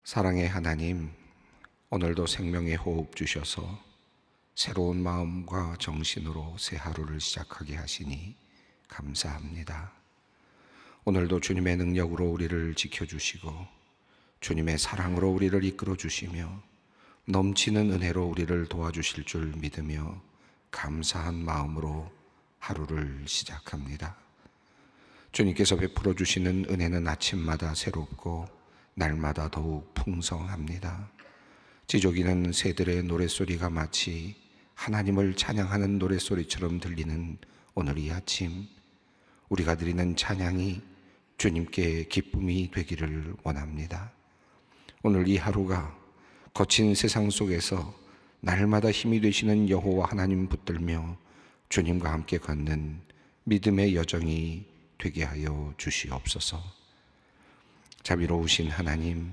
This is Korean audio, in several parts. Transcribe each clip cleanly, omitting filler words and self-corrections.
사랑의 하나님, 오늘도 생명의 호흡 주셔서 새로운 마음과 정신으로 새 하루를 시작하게 하시니 감사합니다. 오늘도 주님의 능력으로 우리를 지켜주시고 주님의 사랑으로 우리를 이끌어 주시며 넘치는 은혜로 우리를 도와주실 줄 믿으며 감사한 마음으로 하루를 시작합니다. 주님께서 베풀어 주시는 은혜는 아침마다 새롭고 날마다 더욱 풍성합니다. 지저귀는 새들의 노랫소리가 마치 하나님을 찬양하는 노랫소리처럼 들리는 오늘 이 아침, 우리가 드리는 찬양이 주님께 기쁨이 되기를 원합니다. 오늘 이 하루가 거친 세상 속에서 날마다 힘이 되시는 여호와 하나님 붙들며 주님과 함께 걷는 믿음의 여정이 되게 하여 주시옵소서. 자비로우신 하나님,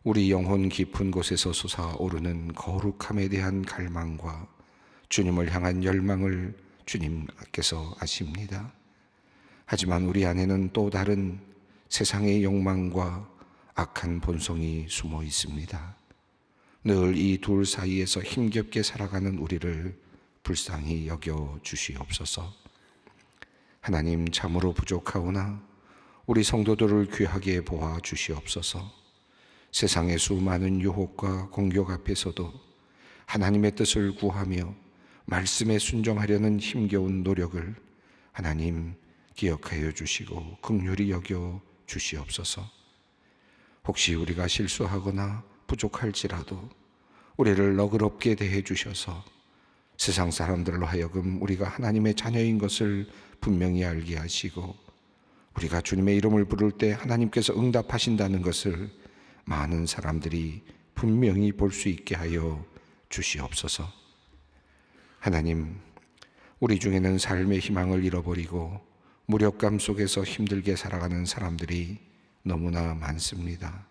우리 영혼 깊은 곳에서 솟아오르는 거룩함에 대한 갈망과 주님을 향한 열망을 주님께서 아십니다. 하지만 우리 안에는 또 다른 세상의 욕망과 악한 본성이 숨어 있습니다. 늘 이 둘 사이에서 힘겹게 살아가는 우리를 불쌍히 여겨 주시옵소서. 하나님, 참으로 부족하오나 우리 성도들을 귀하게 보아 주시옵소서. 세상의 수많은 유혹과 공격 앞에서도 하나님의 뜻을 구하며 말씀에 순종하려는 힘겨운 노력을 하나님 기억하여 주시고 긍휼히 여겨 주시옵소서. 혹시 우리가 실수하거나 부족할지라도 우리를 너그럽게 대해 주셔서 세상 사람들로 하여금 우리가 하나님의 자녀인 것을 분명히 알게 하시고 우리가 주님의 이름을 부를 때 하나님께서 응답하신다는 것을 많은 사람들이 분명히 볼 수 있게 하여 주시옵소서. 하나님, 우리 중에는 삶의 희망을 잃어버리고 무력감 속에서 힘들게 살아가는 사람들이 너무나 많습니다.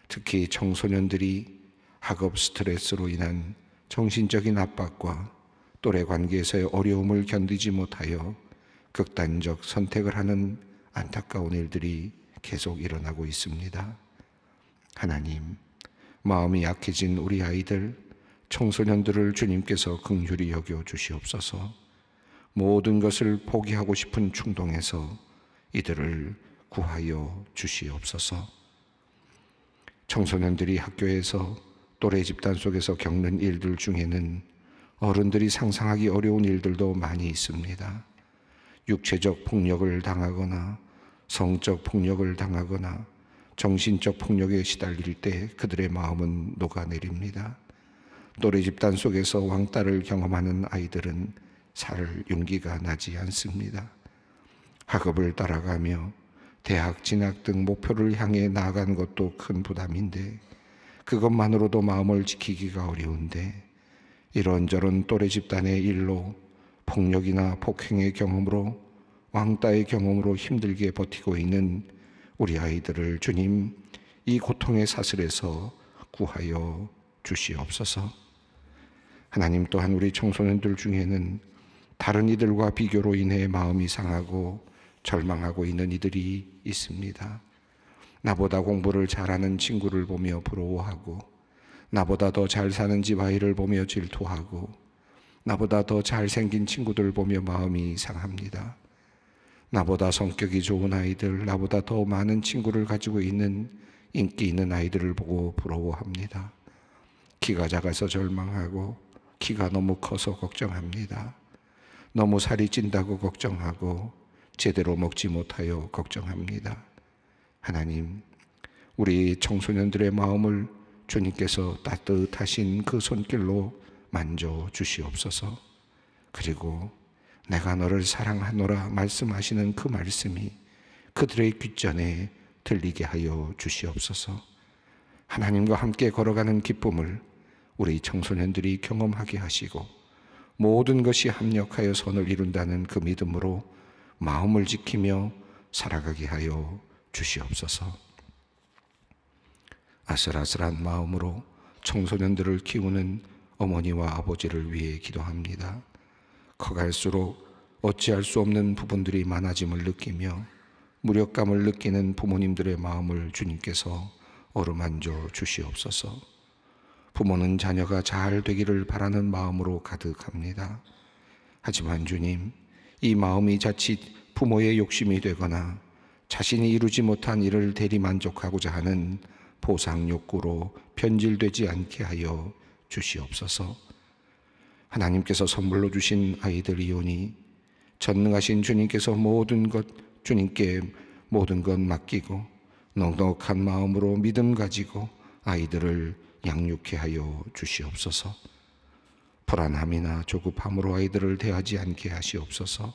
특히 청소년들이 학업 스트레스로 인한 정신적인 압박과 또래 관계에서의 어려움을 견디지 못하여 극단적 선택을 하는 안타까운 일들이 계속 일어나고 있습니다. 하나님, 마음이 약해진 우리 아이들, 청소년들을 주님께서 긍휼히 여겨 주시옵소서. 모든 것을 포기하고 싶은 충동에서 이들을 구하여 주시옵소서. 청소년들이 학교에서 또래 집단 속에서 겪는 일들 중에는 어른들이 상상하기 어려운 일들도 많이 있습니다. 육체적 폭력을 당하거나 성적 폭력을 당하거나 정신적 폭력에 시달릴 때 그들의 마음은 녹아내립니다. 또래 집단 속에서 왕따를 경험하는 아이들은 살 용기가 나지 않습니다. 학업을 따라가며 대학 진학 등 목표를 향해 나아가는 것도 큰 부담인데 그것만으로도 마음을 지키기가 어려운데 이런저런 또래 집단의 일로 폭력이나 폭행의 경험으로 왕따의 경험으로 힘들게 버티고 있는 우리 아이들을 주님, 이 고통의 사슬에서 구하여 주시옵소서. 하나님, 또한 우리 청소년들 중에는 다른 이들과 비교로 인해 마음이 상하고 절망하고 있는 이들이 있습니다. 나보다 공부를 잘하는 친구를 보며 부러워하고 나보다 더 잘 사는 집 아이를 보며 질투하고 나보다 더 잘생긴 친구들 보며 마음이 상합니다. 나보다 성격이 좋은 아이들, 나보다 더 많은 친구를 가지고 있는 인기 있는 아이들을 보고 부러워합니다. 키가 작아서 절망하고 키가 너무 커서 걱정합니다. 너무 살이 찐다고 걱정하고 제대로 먹지 못하여 걱정합니다. 하나님, 우리 청소년들의 마음을 주님께서 따뜻하신 그 손길로 만져 주시옵소서. 그리고 내가 너를 사랑하노라 말씀하시는 그 말씀이 그들의 귓전에 들리게 하여 주시옵소서. 하나님과 함께 걸어가는 기쁨을 우리 청소년들이 경험하게 하시고 모든 것이 합력하여 선을 이룬다는 그 믿음으로 마음을 지키며 살아가게 하여 주시옵소서. 아슬아슬한 마음으로 청소년들을 키우는 어머니와 아버지를 위해 기도합니다. 커갈수록 어찌할 수 없는 부분들이 많아짐을 느끼며 무력감을 느끼는 부모님들의 마음을 주님께서 어루만져 주시옵소서. 부모는 자녀가 잘 되기를 바라는 마음으로 가득합니다. 하지만 주님, 이 마음이 자칫 부모의 욕심이 되거나 자신이 이루지 못한 일을 대리만족하고자 하는 보상 욕구로 변질되지 않게 하여 주시옵소서. 하나님께서 선물로 주신 아이들이오니 전능하신 주님께서 주님께 모든 것 맡기고 넉넉한 마음으로 믿음 가지고 아이들을 양육케 하여 주시옵소서. 불안함이나 조급함으로 아이들을 대하지 않게 하시옵소서.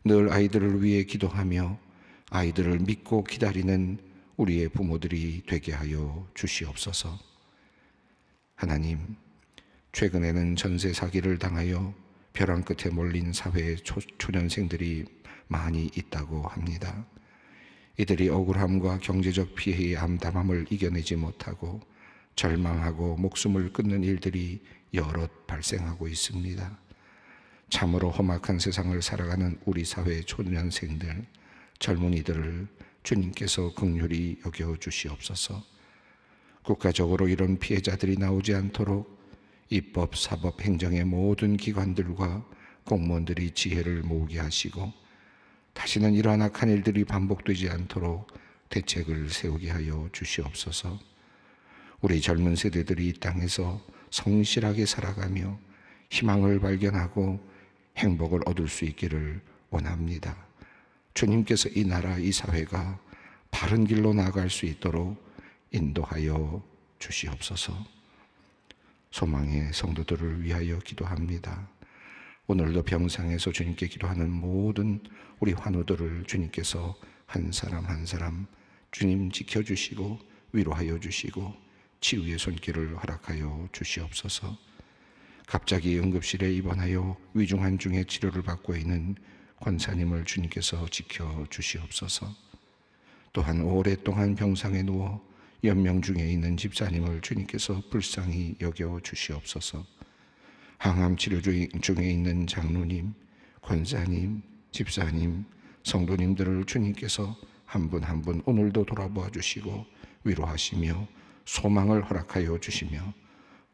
늘 아이들을 위해 기도하며 아이들을 믿고 기다리는 우리의 부모들이 되게 하여 주시옵소서. 하나님, 최근에는 전세 사기를 당하여 벼랑 끝에 몰린 사회의 초년생들이 많이 있다고 합니다. 이들이 억울함과 경제적 피해의 암담함을 이겨내지 못하고 절망하고 목숨을 끊는 일들이 여럿 발생하고 있습니다. 참으로 험악한 세상을 살아가는 우리 사회의 초년생들, 젊은이들을 주님께서 긍휼히 여겨 주시옵소서. 국가적으로 이런 피해자들이 나오지 않도록 입법, 사법, 행정의 모든 기관들과 공무원들이 지혜를 모으게 하시고 다시는 이러한 악한 일들이 반복되지 않도록 대책을 세우게 하여 주시옵소서. 우리 젊은 세대들이 이 땅에서 성실하게 살아가며 희망을 발견하고 행복을 얻을 수 있기를 원합니다. 주님께서 이 나라, 이 사회가 바른 길로 나아갈 수 있도록 인도하여 주시옵소서. 소망의 성도들을 위하여 기도합니다. 오늘도 병상에서 주님께 기도하는 모든 우리 환우들을 주님께서 한 사람 한 사람 주님 지켜주시고 위로하여 주시고 치유의 손길을 허락하여 주시옵소서. 갑자기 응급실에 입원하여 위중한 중에 치료를 받고 있는 권사님을 주님께서 지켜주시옵소서. 또한 오랫동안 병상에 누워 연명 중에 있는 집사님을 주님께서 불쌍히 여겨 주시옵소서. 항암 치료 중에 있는 장로님, 권사님, 집사님, 성도님들을 주님께서 한 분 한 분 오늘도 돌아보아 주시고 위로하시며 소망을 허락하여 주시며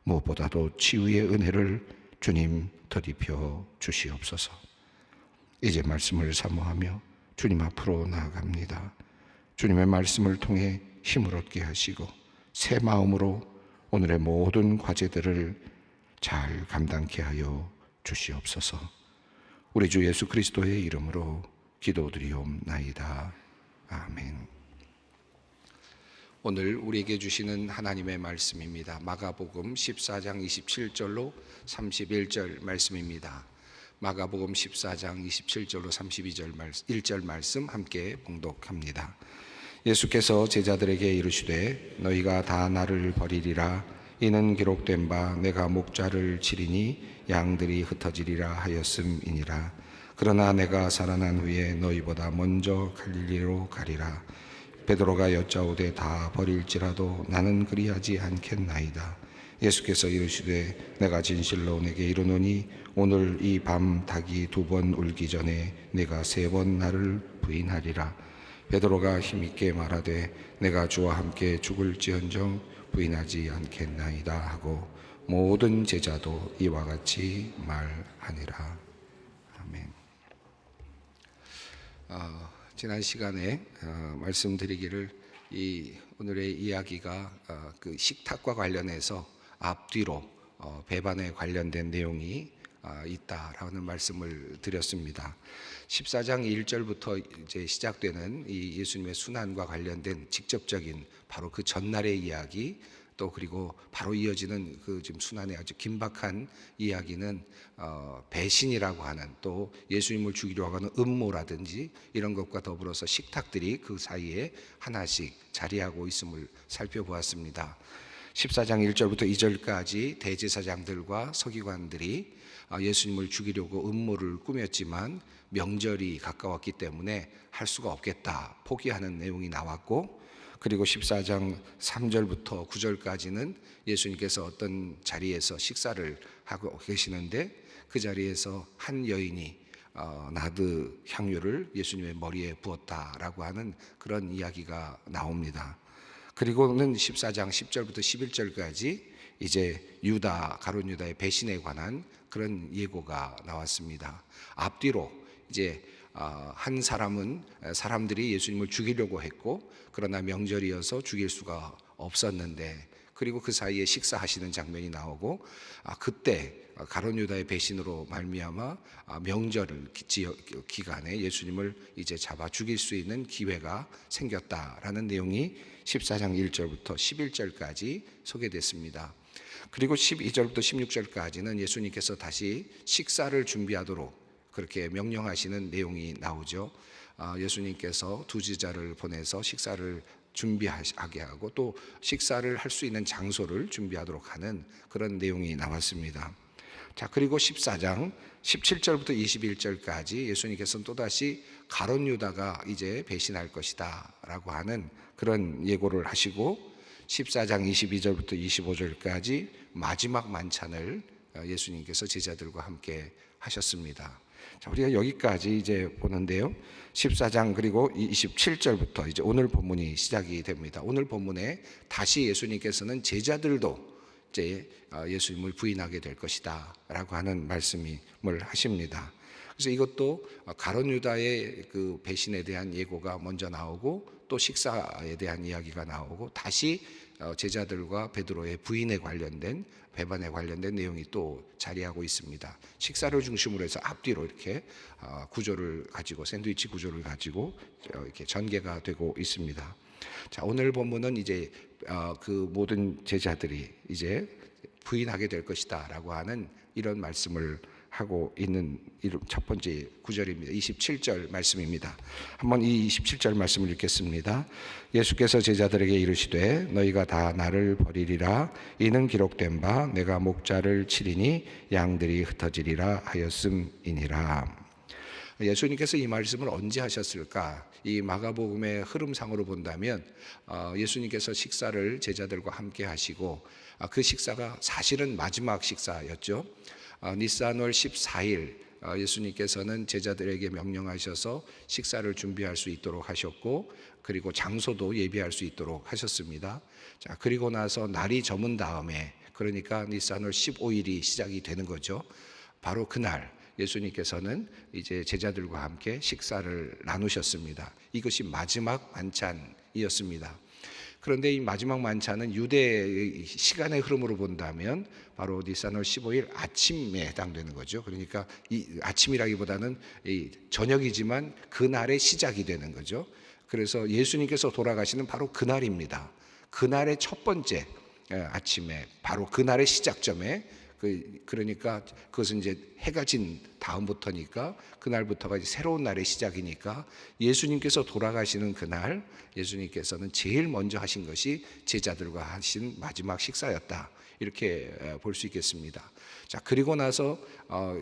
무엇보다도 치유의 은혜를 주님 더입혀 주시옵소서. 이제 말씀을 사모하며 주님 앞으로 나아갑니다. 주님의 말씀을 통해 힘을 얻게 하시고 새 마음으로 오늘의 모든 과제들을 잘 감당케 하여 주시옵소서. 우리 주 예수 그리스도의 이름으로 기도드리옵나이다. 아멘. 오늘 우리에게 주시는 하나님의 말씀입니다. 마가복음 14장 27절로 31절 말씀입니다. 마가복음 14장 27절로 1절 말씀 함께 봉독합니다. 예수께서 제자들에게 이르시되 너희가 다 나를 버리리라. 이는 기록된 바 내가 목자를 치리니 양들이 흩어지리라 하였음이니라. 그러나 내가 살아난 후에 너희보다 먼저 갈릴리로 가리라. 베드로가 여짜오되 다 버릴지라도 나는 그리하지 않겠나이다. 예수께서 이르시되 내가 진실로 내게 이르노니 오늘 이 밤 닭이 2번 울기 전에 내가 3번 나를 부인하리라. 베드로가 힘있게 말하되 내가 주와 함께 죽을지언정 부인하지 않겠나이다 하고 모든 제자도 이와 같이 말하니라. 아멘. 지난 시간에 말씀드리기를 오늘의 이야기가 그 식탁과 관련해서 앞뒤로 배반에 관련된 내용이 있다라는 말씀을 드렸습니다. 14장 1절부터 이제 시작되는 이 예수님의 순환과 관련된 직접적인 바로 그 전날의 이야기, 또 그리고 바로 이어지는 그 지금 순환의 아주 긴박한 이야기는 배신이라고 하는, 또 예수님을 죽이려고 하는 음모라든지 이런 것과 더불어서 식탁들이 그 사이에 하나씩 자리하고 있음을 살펴보았습니다. 14장 1절부터 2절까지 대제사장들과 서기관들이 예수님을 죽이려고 음모를 꾸몄지만 명절이 가까웠기 때문에 할 수가 없겠다 포기하는 내용이 나왔고, 그리고 14장 3절부터 9절까지는 예수님께서 어떤 자리에서 식사를 하고 계시는데 그 자리에서 한 여인이 나드 향유를 예수님의 머리에 부었다라고 하는 그런 이야기가 나옵니다. 그리고는 14장 10절부터 11절까지 이제 가룟 유다의 배신에 관한 그런 예고가 나왔습니다. 앞뒤로 이제 한 사람들이 예수님을 죽이려고 했고, 그러나 명절이어서 죽일 수가 없었는데, 그리고 그 사이에 식사하시는 장면이 나오고, 그때 가룟 유다의 배신으로 말미암아 명절 기간에 예수님을 이제 잡아 죽일 수 있는 기회가 생겼다라는 내용이 14장 1절부터 11절까지 소개됐습니다. 그리고 12절부터 16절까지는 예수님께서 다시 식사를 준비하도록 그렇게 명령하시는 내용이 나오죠. 예수님께서 두 제자를 보내서 식사를 준비하게 하고, 또 식사를 할 수 있는 장소를 준비하도록 하는 그런 내용이 나왔습니다. 자, 그리고 14장 17절부터 21절까지 예수님께서는 또다시 가룟 유다가 이제 배신할 것이다 라고 하는 그런 예고를 하시고, 14장 22절부터 25절까지 마지막 만찬을 예수님께서 제자들과 함께 하셨습니다. 자, 우리가 여기까지 이제 보는데요. 14장 그리고 27절부터 이제 오늘 본문이 시작이 됩니다. 오늘 본문에 다시 예수님께서는 제자들도 이제 예수님을 부인하게 될 것이다라고 하는 말씀을 하십니다. 그래서 이것도 가룟 유다의 그 배신에 대한 예고가 먼저 나오고, 또 식사에 대한 이야기가 나오고, 다시 제자들과 베드로의 부인에 관련된, 배반에 관련된 내용이 또 자리하고 있습니다. 식사를 중심으로 해서 앞뒤로 이렇게 구조를 가지고, 샌드위치 구조를 가지고 이렇게 전개가 되고 있습니다. 자, 오늘 본문은 이제 그 모든 제자들이 이제 부인하게 될 것이다라고 하는 이런 말씀을 하고 있는 첫 번째 구절입니다. 27절 말씀입니다. 한번 이 27절 말씀을 읽겠습니다. 예수께서 제자들에게 이르시되 너희가 다 나를 버리리라. 이는 기록된 바 내가 목자를 치리니 양들이 흩어지리라 하였음이니라. 예수님께서 이 말씀을 언제 하셨을까? 이 마가복음의 흐름상으로 본다면 예수님께서 식사를 제자들과 함께 하시고, 그 식사가 사실은 마지막 식사였죠. 니산월 14일 예수님께서는 제자들에게 명령하셔서 식사를 준비할 수 있도록 하셨고, 그리고 장소도 예비할 수 있도록 하셨습니다. 자, 그리고 나서 날이 저문 다음에, 그러니까 니산월 15일이 시작이 되는 거죠. 바로 그날 예수님께서는 이제 제자들과 함께 식사를 나누셨습니다. 이것이 마지막 만찬이었습니다. 그런데 이 마지막 만찬은 유대의 시간의 흐름으로 본다면 바로 니산월 15일 아침에 해당되는 거죠. 그러니까 이 아침이라기보다는 이 저녁이지만 그날의 시작이 되는 거죠. 그래서 예수님께서 돌아가시는 바로 그날입니다. 그날의 첫 번째 아침에, 바로 그날의 시작점에, 그러니까 그것은 이제 해가 진 다음부터니까, 그날부터가 이제 새로운 날의 시작이니까, 예수님께서 돌아가시는 그날 예수님께서는 제일 먼저 하신 것이 제자들과 하신 마지막 식사였다, 이렇게 볼 수 있겠습니다. 자, 그리고 나서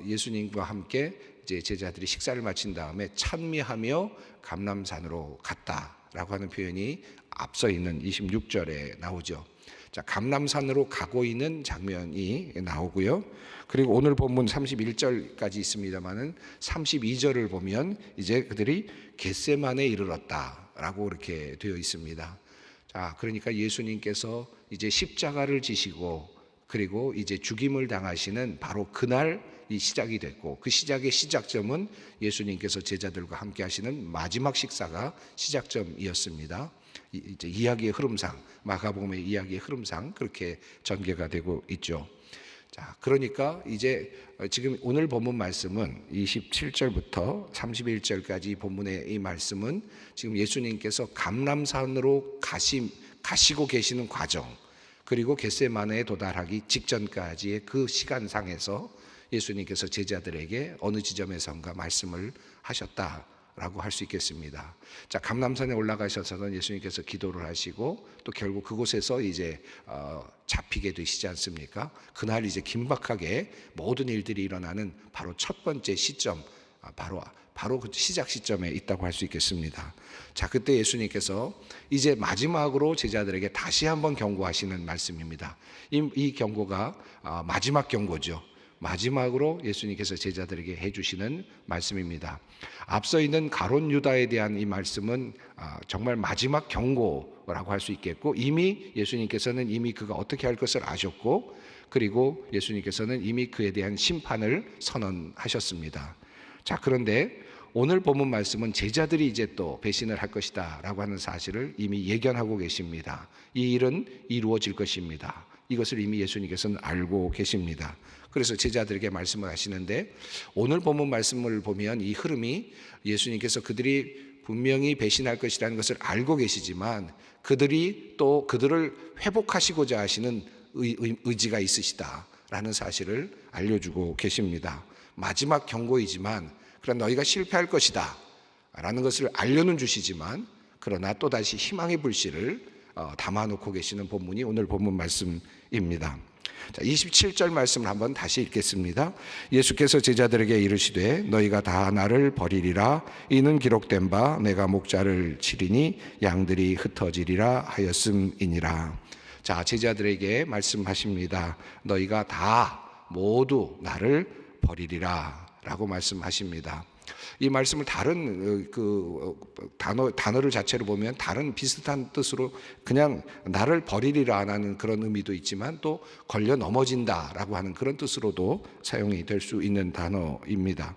예수님과 함께 이제 제자들이 식사를 마친 다음에 찬미하며 감람산으로 갔다라고 하는 표현이 앞서 있는 26절에 나오죠. 자, 감람산으로 가고 있는 장면이 나오고요. 그리고 오늘 본문 31절까지 있습니다만은 32절을 보면 이제 그들이 겟세마네에 이르렀다라고 이렇게 되어 있습니다. 자, 그러니까 예수님께서 이제 십자가를 지시고, 그리고 이제 죽임을 당하시는 바로 그날 이 시작이 됐고, 그 시작의 시작점은 예수님께서 제자들과 함께 하시는 마지막 식사가 시작점이었습니다. 이제 이야기의 흐름상, 마가복음의 이야기의 흐름상 그렇게 전개가 되고 있죠. 자, 그러니까 이제 지금 오늘 본문 말씀은 27절부터 31절까지 본문의 이 말씀은 지금 예수님께서 감람산으로 가시고 계시는 과정, 그리고 겟세마네에 도달하기 직전까지의 그 시간상에서 예수님께서 제자들에게 어느 지점에선가 말씀을 하셨다라고 할 수 있겠습니다. 자, 감람산에 올라가셔서는 예수님께서 기도를 하시고, 또 결국 그곳에서 이제 잡히게 되시지 않습니까? 그날 이제 긴박하게 모든 일들이 일어나는 바로 첫 번째 시점, 바로 그 시작 시점에 있다고 할 수 있겠습니다. 자, 그때 예수님께서 이제 마지막으로 제자들에게 다시 한번 경고하시는 말씀입니다. 이 경고가 마지막 경고죠. 마지막으로 예수님께서 제자들에게 해주시는 말씀입니다. 앞서 있는 가룟 유다에 대한 이 말씀은 정말 마지막 경고라고 할 수 있겠고, 이미 예수님께서는 이미 그가 어떻게 할 것을 아셨고, 그리고 예수님께서는 이미 그에 대한 심판을 선언하셨습니다. 자, 그런데 오늘 본문 말씀은 제자들이 이제 또 배신을 할 것이다 라고 하는 사실을 이미 예견하고 계십니다. 이 일은 이루어질 것입니다. 이것을 이미 예수님께서는 알고 계십니다. 그래서 제자들에게 말씀을 하시는데, 오늘 본문 말씀을 보면 이 흐름이 예수님께서 그들이 분명히 배신할 것이라는 것을 알고 계시지만 그들이 또 그들을 회복하시고자 하시는 의지가 있으시다라는 사실을 알려주고 계십니다. 마지막 경고이지만 그러나 너희가 실패할 것이다 라는 것을 알려는 주시지만, 그러나 또다시 희망의 불씨를 담아놓고 계시는 본문이 오늘 본문 말씀입니다. 자, 27절 말씀을 한번 다시 읽겠습니다. 예수께서 제자들에게 이르시되 너희가 다 나를 버리리라. 이는 기록된 바 내가 목자를 치리니 양들이 흩어지리라 하였음이니라. 자, 제자들에게 말씀하십니다. 너희가 다 모두 나를 버리리라 라고 말씀하십니다. 이 말씀을 다른 단어를 자체로 보면 다른 비슷한 뜻으로 그냥 나를 버리리라 하는 그런 의미도 있지만, 또 걸려 넘어진다라고 하는 그런 뜻으로도 사용이 될 수 있는 단어입니다.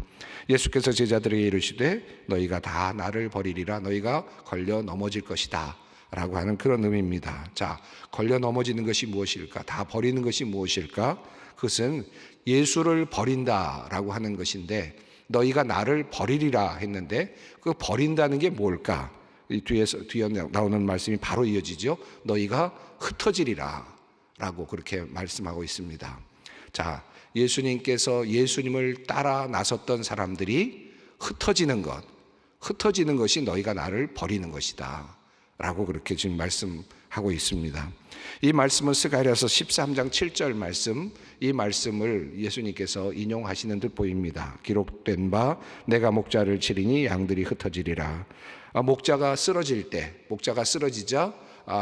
예수께서 제자들에게 이르시되 너희가 다 나를 버리리라. 너희가 걸려 넘어질 것이다 라고 하는 그런 의미입니다. 자, 걸려 넘어지는 것이 무엇일까? 다 버리는 것이 무엇일까? 그것은 예수를 버린다라고 하는 것인데, 너희가 나를 버리리라 했는데 그 버린다는 게 뭘까? 이 뒤에 나오는 말씀이 바로 이어지죠. 너희가 흩어지리라 라고 그렇게 말씀하고 있습니다. 자, 예수님께서 예수님을 따라 나섰던 사람들이 흩어지는 것이 너희가 나를 버리는 것이다 라고 그렇게 지금 말씀하고 있습니다. 이 말씀은 스가랴서 13장 7절 말씀, 이 말씀을 예수님께서 인용하시는 듯 보입니다. 기록된 바 내가 목자를 치리니 양들이 흩어지리라. 목자가 쓰러지자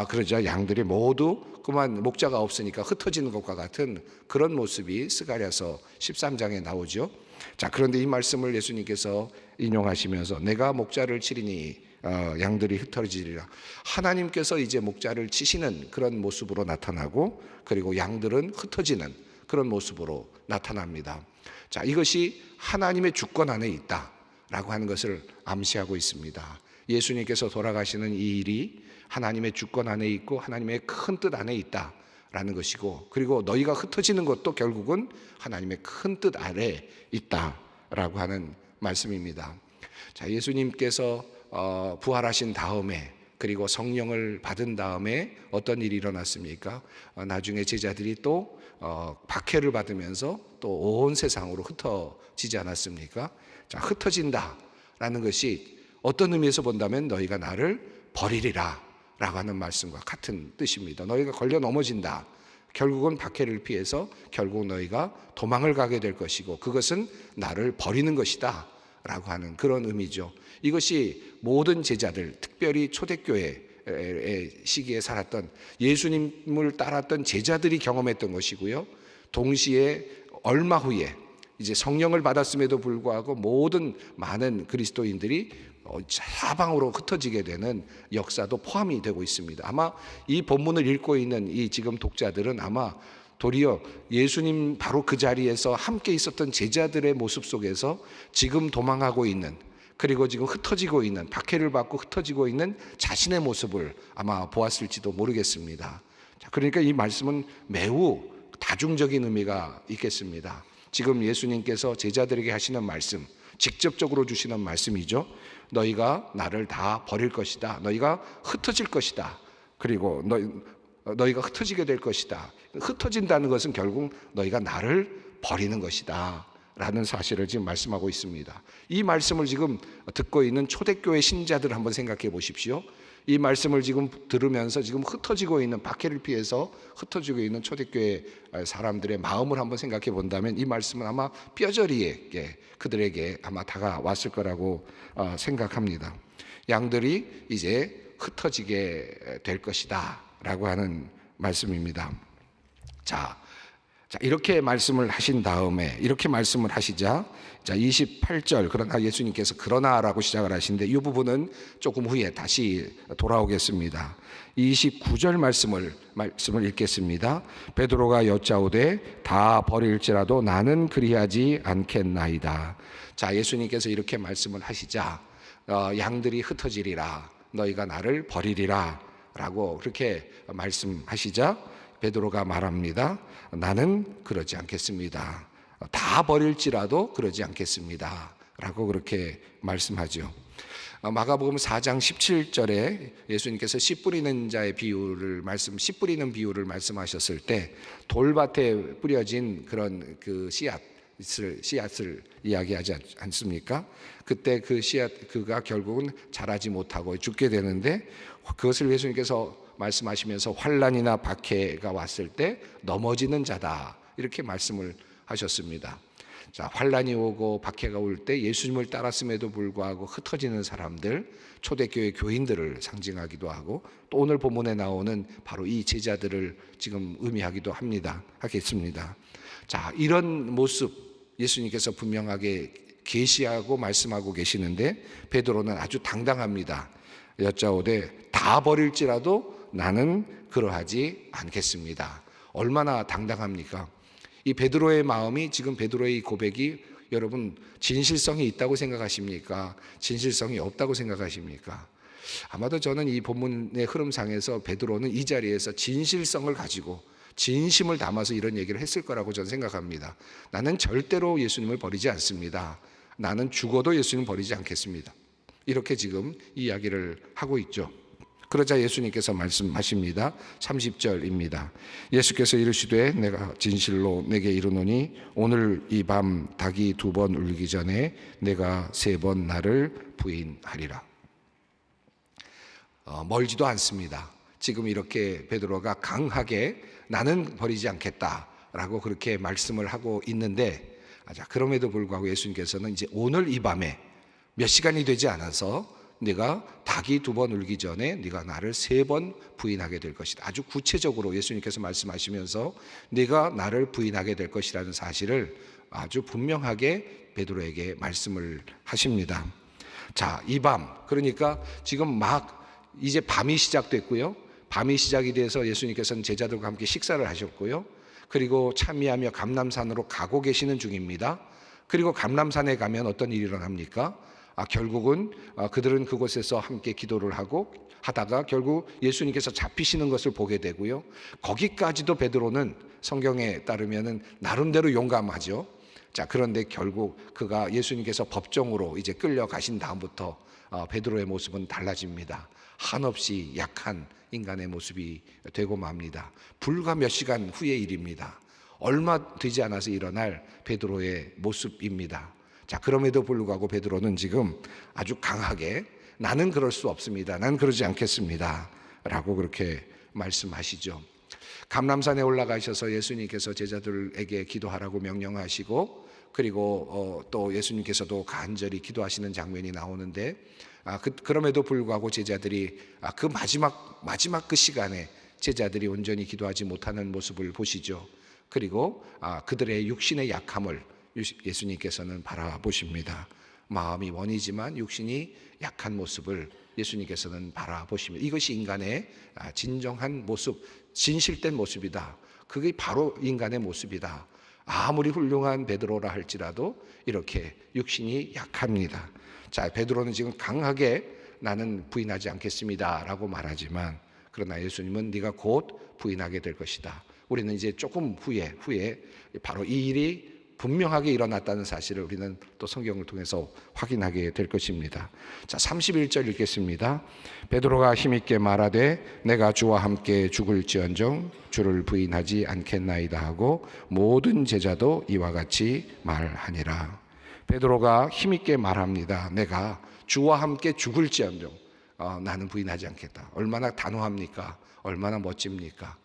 그러자 양들이 모두 그만 목자가 없으니까 흩어지는 것과 같은 그런 모습이 스가랴서 13장에 나오죠. 자, 그런데 이 말씀을 예수님께서 인용하시면서 내가 목자를 치리니 양들이 흩어지리라. 하나님께서 이제 목자를 치시는 그런 모습으로 나타나고, 그리고 양들은 흩어지는 그런 모습으로 나타납니다. 자, 이것이 하나님의 주권 안에 있다라고 하는 것을 암시하고 있습니다. 예수님께서 돌아가시는 이 일이 하나님의 주권 안에 있고 하나님의 큰 뜻 안에 있다라는 것이고, 그리고 너희가 흩어지는 것도 결국은 하나님의 큰 뜻 아래 있다라고 하는 말씀입니다. 자, 예수님께서 부활하신 다음에, 그리고 성령을 받은 다음에 어떤 일이 일어났습니까? 나중에 제자들이 또 박해를 받으면서 또 온 세상으로 흩어지지 않았습니까? 자, 흩어진다라는 것이 어떤 의미에서 본다면 너희가 나를 버리리라 라고 하는 말씀과 같은 뜻입니다. 너희가 걸려 넘어진다. 결국은 박해를 피해서 결국 너희가 도망을 가게 될 것이고, 그것은 나를 버리는 것이다 라고 하는 그런 의미죠. 이것이 모든 제자들, 특별히 초대교회의 시기에 살았던 예수님을 따랐던 제자들이 경험했던 것이고요. 동시에 얼마 후에 이제 성령을 받았음에도 불구하고 모든 많은 그리스도인들이 사방으로 흩어지게 되는 역사도 포함이 되고 있습니다. 아마 이 본문을 읽고 있는 이 지금 독자들은 아마 도리어 예수님 바로 그 자리에서 함께 있었던 제자들의 모습 속에서 지금 도망하고 있는, 그리고 지금 흩어지고 있는, 박해를 받고 흩어지고 있는 자신의 모습을 아마 보았을지도 모르겠습니다. 그러니까 이 말씀은 매우 다중적인 의미가 있겠습니다. 지금 예수님께서 제자들에게 하시는 말씀, 직접적으로 주시는 말씀이죠. 너희가 나를 다 버릴 것이다. 너희가 흩어질 것이다. 그리고 너희가 흩어지게 될 것이다. 흩어진다는 것은 결국 너희가 나를 버리는 것이다 라는 사실을 지금 말씀하고 있습니다. 이 말씀을 지금 듣고 있는 초대교회 신자들을 한번 생각해 보십시오. 이 말씀을 지금 들으면서 지금 흩어지고 있는, 박해를 피해서 흩어지고 있는 초대교회 사람들의 마음을 한번 생각해 본다면 이 말씀은 아마 뼈저리게 그들에게 아마 다가왔을 거라고 생각합니다. 양들이 이제 흩어지게 될 것이다 라고 하는 말씀입니다. 자, 자, 이렇게 말씀을 하신 다음에 이렇게 말씀을 하시자, 자 28절, 그러나 예수님께서 그러나라고 시작을 하시는데 이 부분은 조금 후에 다시 돌아오겠습니다. 29절 말씀을 읽겠습니다. 베드로가 여짜오되 다 버릴지라도 나는 그리하지 않겠나이다. 자, 예수님께서 이렇게 말씀을 하시자 양들이 흩어지리라, 너희가 나를 버리리라 라고 그렇게 말씀하시자 베드로가 말합니다. 나는 그러지 않겠습니다. 다 버릴지라도 그러지 않겠습니다 라고 그렇게 말씀하죠. 마가복음 4장 17절에 예수님께서 씨 뿌리는 자의 비유를 씨 뿌리는 비유를 말씀하셨을 때 돌밭에 뿌려진 그런 그 씨앗을 이야기하지 않습니까? 그때 그 씨앗 그가 결국은 자라지 못하고 죽게 되는데, 그것을 예수님께서 말씀하시면서 환난이나 박해가 왔을 때 넘어지는 자다 이렇게 말씀을 하셨습니다. 자, 환난이 오고 박해가 올 때 예수님을 따랐음에도 불구하고 흩어지는 사람들, 초대교회 교인들을 상징하기도 하고, 또 오늘 본문에 나오는 바로 이 제자들을 지금 의미하기도 하겠습니다. 자, 이런 모습 예수님께서 분명하게 계시하고 말씀하고 계시는데 베드로는 아주 당당합니다. 여짜오되 다 버릴지라도 나는 그러하지 않겠습니다. 얼마나 당당합니까? 이 베드로의 마음이, 지금 베드로의 고백이 여러분 진실성이 있다고 생각하십니까? 진실성이 없다고 생각하십니까? 아마도 저는 이 본문의 흐름상에서 베드로는 이 자리에서 진실성을 가지고 진심을 담아서 이런 얘기를 했을 거라고 저는 생각합니다. 나는 절대로 예수님을 버리지 않습니다. 나는 죽어도 예수님 버리지 않겠습니다. 이렇게 지금 이야기를 하고 있죠. 그러자 예수님께서 말씀하십니다. 30절입니다. 예수께서 이르시되 내가 진실로 내게 이르노니 오늘 이 밤 닭이 2번 울기 전에 내가 3번 나를 부인하리라. 멀지도 않습니다. 지금 이렇게 베드로가 강하게 나는 버리지 않겠다라고 그렇게 말씀을 하고 있는데, 그럼에도 불구하고 예수님께서는 이제 오늘 이 밤에 몇 시간이 되지 않아서 네가 닭이 2번 울기 전에 네가 나를 3번 부인하게 될 것이다. 아주 구체적으로 예수님께서 말씀하시면서 네가 나를 부인하게 될 것이라는 사실을 아주 분명하게 베드로에게 말씀을 하십니다. 자, 이 밤, 그러니까 지금 막 이제 밤이 시작됐고요. 밤이 시작이 돼서 예수님께서는 제자들과 함께 식사를 하셨고요. 그리고 참미하며 감람산으로 가고 계시는 중입니다. 그리고 감람산에 가면 어떤 일이 일어납니까? 결국은 그들은 그곳에서 함께 기도를 하다가 결국 예수님께서 잡히시는 것을 보게 되고요. 거기까지도 베드로는 성경에 따르면은 나름대로 용감하죠. 자, 그런데 결국 그가 예수님께서 법정으로 이제 끌려가신 다음부터 베드로의 모습은 달라집니다. 한없이 약한 인간의 모습이 되고 맙니다. 불과 몇 시간 후의 일입니다. 얼마 되지 않아서 일어날 베드로의 모습입니다. 자, 그럼에도 불구하고 베드로는 지금 아주 강하게 나는 그럴 수 없습니다. 나는 그러지 않겠습니다. 라고 그렇게 말씀하시죠. 감람산에 올라가셔서 예수님께서 제자들에게 기도하라고 명령하시고, 그리고 또 예수님께서도 간절히 기도하시는 장면이 나오는데, 그럼에도 불구하고 제자들이 그 마지막 그 시간에 제자들이 온전히 기도하지 못하는 모습을 보시죠. 그리고 그들의 육신의 약함을 예수님께서는 바라보십니다. 마음이 원이지만 육신이 약한 모습을 예수님께서는 바라보십니다. 이것이 인간의 진정한 모습, 진실된 모습이다. 그게 바로 인간의 모습이다. 아무리 훌륭한 베드로라 할지라도 이렇게 육신이 약합니다. 자, 베드로는 지금 강하게 나는 부인하지 않겠습니다 라고 말하지만, 그러나 예수님은 네가 곧 부인하게 될 것이다. 우리는 이제 조금 후에 바로 이 일이 분명하게 일어났다는 사실을 우리는 또 성경을 통해서 확인하게 될 것입니다. 자, 31절 읽겠습니다. 베드로가 힘있게 말하되 내가 주와 함께 죽을지언정 주를 부인하지 않겠나이다 하고 모든 제자도 이와 같이 말하니라. 베드로가 힘있게 말합니다. 내가 주와 함께 죽을지언정 나는 부인하지 않겠다. 얼마나 단호합니까? 얼마나 멋집니까?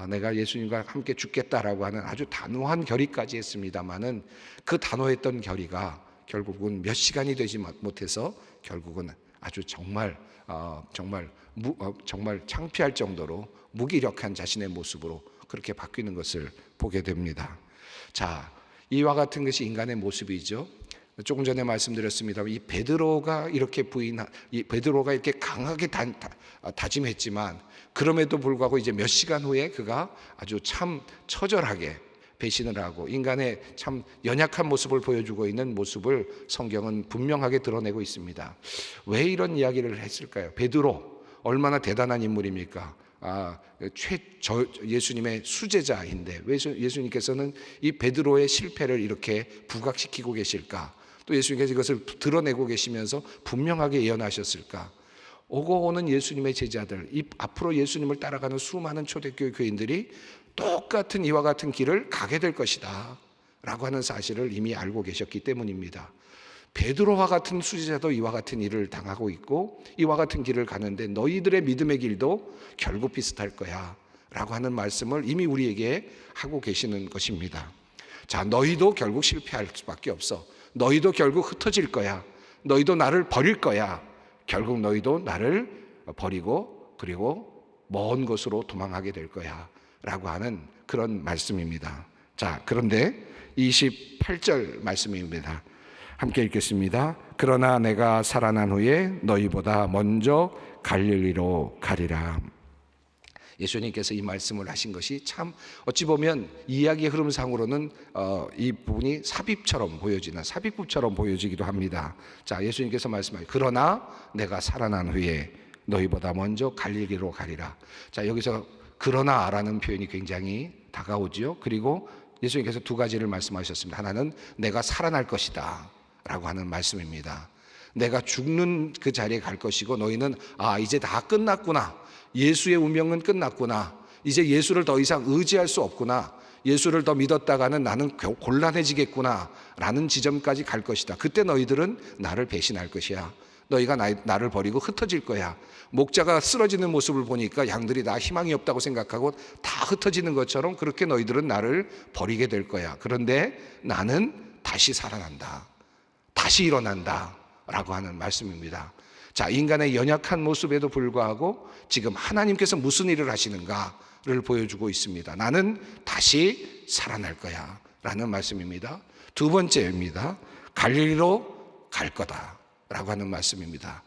내가 예수님과 함께 죽겠다라고 하는 아주 단호한 결의까지 했습니다마는 그 단호했던 결의가 결국은 몇 시간이 되지 못해서 결국은 아주 정말 창피할 정도로 무기력한 자신의 모습으로 그렇게 바뀌는 것을 보게 됩니다. 자, 이와 같은 것이 인간의 모습이죠. 조금 전에 말씀드렸습니다. 이 베드로가 이렇게 베드로가 이렇게 강하게 다짐했지만 그럼에도 불구하고 이제 몇 시간 후에 그가 아주 참 처절하게 배신을 하고 인간의 참 연약한 모습을 보여주고 있는 모습을 성경은 분명하게 드러내고 있습니다. 왜 이런 이야기를 했을까요? 베드로 얼마나 대단한 인물입니까? 예수님의 수제자인데 왜 예수님께서는 이 베드로의 실패를 이렇게 부각시키고 계실까? 또 예수님께서 이것을 드러내고 계시면서 분명하게 예언하셨을까? 오고 오는 예수님의 제자들, 이 앞으로 예수님을 따라가는 수많은 초대교회 교인들이 똑같은 이와 같은 길을 가게 될 것이다 라고 하는 사실을 이미 알고 계셨기 때문입니다. 베드로와 같은 수제자도 이와 같은 일을 당하고 있고 이와 같은 길을 가는데 너희들의 믿음의 길도 결국 비슷할 거야 라고 하는 말씀을 이미 우리에게 하고 계시는 것입니다. 자, 너희도 결국 실패할 수밖에 없어. 너희도 결국 흩어질 거야. 너희도 나를 버릴 거야. 결국 너희도 나를 버리고 그리고 먼 곳으로 도망하게 될 거야 라고 하는 그런 말씀입니다. 자, 그런데 28절 말씀입니다. 함께 읽겠습니다. 그러나 내가 살아난 후에 너희보다 먼저 갈릴리로 가리라. 예수님께서 이 말씀을 하신 것이 참 어찌 보면 이야기의 흐름상으로는 이 부분이 삽입구처럼 보여지기도 합니다. 자, 예수님께서 말씀하시죠. 그러나 내가 살아난 후에 너희보다 먼저 갈릴리로 가리라. 자, 여기서 그러나라는 표현이 굉장히 다가오죠. 그리고 예수님께서 두 가지를 말씀하셨습니다. 하나는 내가 살아날 것이다 라고 하는 말씀입니다. 내가 죽는 그 자리에 갈 것이고 너희는 이제 다 끝났구나. 예수의 운명은 끝났구나. 이제 예수를 더 이상 의지할 수 없구나. 예수를 더 믿었다가는 나는 곤란해지겠구나 라는 지점까지 갈 것이다. 그때 너희들은 나를 배신할 것이야. 너희가 나를 버리고 흩어질 거야. 목자가 쓰러지는 모습을 보니까 양들이 나 희망이 없다고 생각하고 다 흩어지는 것처럼 그렇게 너희들은 나를 버리게 될 거야. 그런데 나는 다시 살아난다. 다시 일어난다 라고 하는 말씀입니다. 자, 인간의 연약한 모습에도 불구하고 지금 하나님께서 무슨 일을 하시는가를 보여주고 있습니다. 나는 다시 살아날 거야 라는 말씀입니다. 두 번째입니다. 갈릴리로 갈 거다 라고 하는 말씀입니다.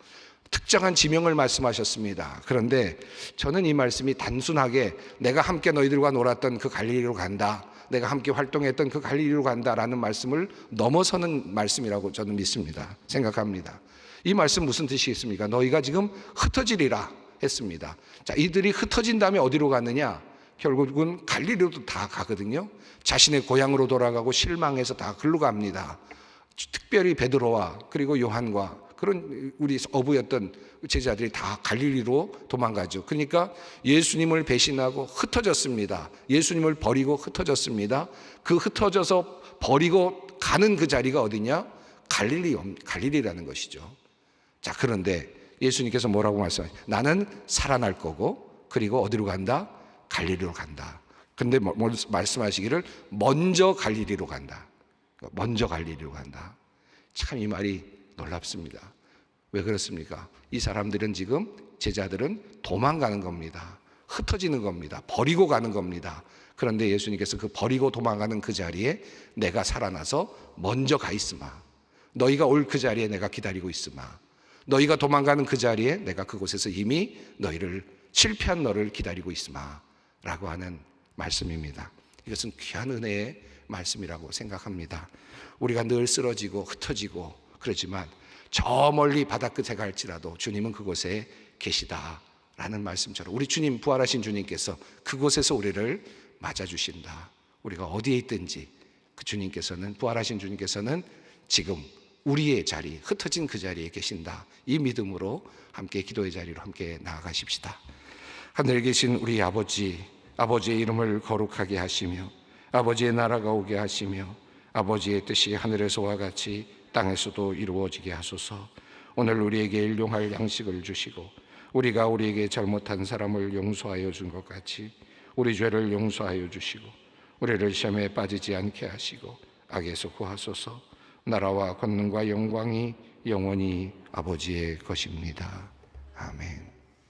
특정한 지명을 말씀하셨습니다. 그런데 저는 이 말씀이 단순하게 내가 함께 너희들과 놀았던 그 갈릴리로 간다, 내가 함께 활동했던 그 갈릴리로 간다라는 말씀을 넘어서는 말씀이라고 저는 믿습니다. 생각합니다. 이 말씀 무슨 뜻이겠습니까? 너희가 지금 흩어지리라 했습니다. 자, 이들이 흩어진 다음에 어디로 갔느냐? 결국은 갈릴리로 다 가거든요. 자신의 고향으로 돌아가고 실망해서 다 글로 갑니다. 특별히 베드로와 그리고 요한과 그런 우리 어부였던 제자들이 다 갈릴리로 도망가죠. 그러니까 예수님을 배신하고 흩어졌습니다. 예수님을 버리고 흩어졌습니다. 그 흩어져서 버리고 가는 그 자리가 어디냐? 갈릴리라는 것이죠. 자, 그런데 예수님께서 뭐라고 말씀하세요? 나는 살아날 거고 그리고 어디로 간다? 갈릴리로 간다. 근데 말씀하시기를 먼저 갈릴리로 간다. 먼저 갈릴리로 간다. 참 이 말이 놀랍습니다. 왜 그렇습니까? 이 사람들은 지금 제자들은 도망가는 겁니다. 흩어지는 겁니다. 버리고 가는 겁니다. 그런데 예수님께서 그 버리고 도망가는 그 자리에 내가 살아나서 먼저 가 있으마. 너희가 올 그 자리에 내가 기다리고 있으마. 너희가 도망가는 그 자리에 내가 그곳에서 이미 실패한 너를 기다리고 있으마 라고 하는 말씀입니다. 이것은 귀한 은혜의 말씀이라고 생각합니다. 우리가 늘 쓰러지고 흩어지고 그렇지만 저 멀리 바다끝에 갈지라도 주님은 그곳에 계시다라는 말씀처럼 우리 주님, 부활하신 주님께서 그곳에서 우리를 맞아주신다. 우리가 어디에 있든지 그 주님께서는, 부활하신 주님께서는 지금 우리의 자리, 흩어진 그 자리에 계신다. 이 믿음으로 함께 기도의 자리로 함께 나아가십시다. 하늘에 계신 우리 아버지, 아버지의 이름을 거룩하게 하시며 아버지의 나라가 오게 하시며 아버지의 뜻이 하늘에서와 같이 땅에서도 이루어지게 하소서. 오늘 우리에게 일용할 양식을 주시고 우리가 우리에게 잘못한 사람을 용서하여 준 것 같이 우리 죄를 용서하여 주시고 우리를 시험에 빠지지 않게 하시고 악에서 구하소서. 나라와 권능과 영광이 영원히 아버지의 것입니다. 아멘.